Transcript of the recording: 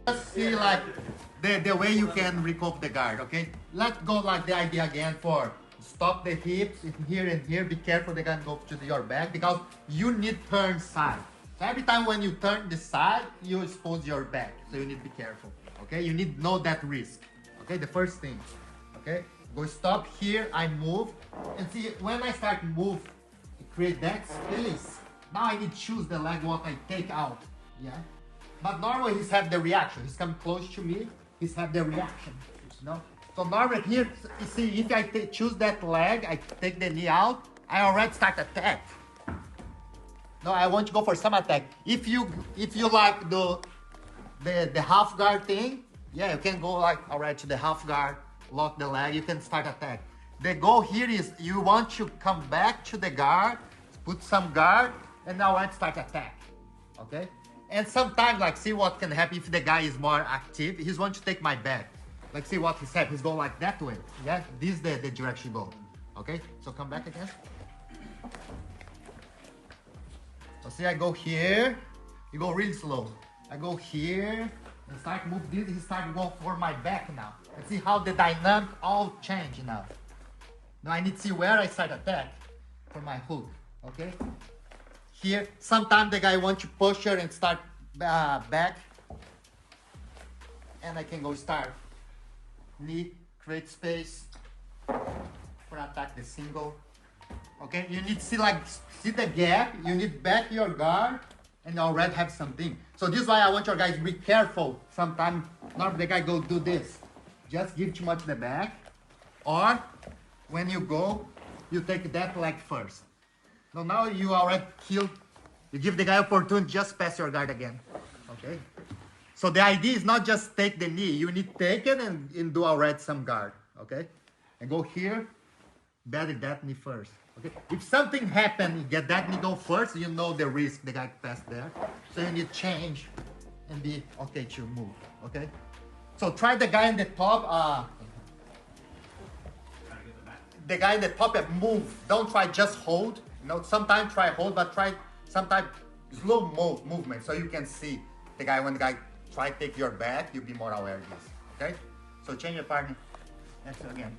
Just see like the way you can recover the guard, okay? Let's go like the idea again for stop the hips here and here. Be careful they can go to your back because you need turn side. So every time when you turn the side, you expose your back. So you need to be careful, okay? You need to know that risk, okay? The first thing, okay? Go stop here, I move. And see, when I start move, create that space. Now I need to choose the leg what I take out, yeah? But normally he's have the reaction. He's come close to me, he's have the reaction, you know? So normally here, you see, if I choose that leg, I take the knee out, I already start attack. No, I want to go for some attack. If you like the half guard thing, yeah, you can go like already to the half guard, lock the leg, you can start attack. The goal here is you want to come back to the guard, put some guard, and now I start attack, okay? And sometimes, like, see what can happen if the guy is more active. He's want to take my back. Like, see what he said. He's going like that way. Yeah, this is the direction go. Okay, so come back again. So see, I go here. You go really slow. I go here and start move this. He start going for my back now. And see how the dynamic all change now. Now I need to see where I start attack for my hook. Okay. Here, sometimes the guy wants to push her and start back. And I can go start. Knee, create space for attack the single. Okay, you need to see like, see the gap. You need back your guard and already have something. So this is why I want your guys to be careful. Sometimes, not the guy go do this. Just give too much the back. Or, when you go, you take that leg first. So now you already killed, you give the guy opportunity, just pass your guard again, okay? So the idea is not just take the knee, you need to take it and do already some guard, okay? And go here, better that knee first, okay? If something happen, you get that knee go first, you know the risk the guy passed there. So you need to change and be okay to move, okay? So try the guy in the top, the guy in the top move, don't try just hold. You know, sometimes try hold, but try sometimes slow movement so you can see the guy. When the guy try to take your back, you'll be more aware of this. Okay? So change your partner. Next again.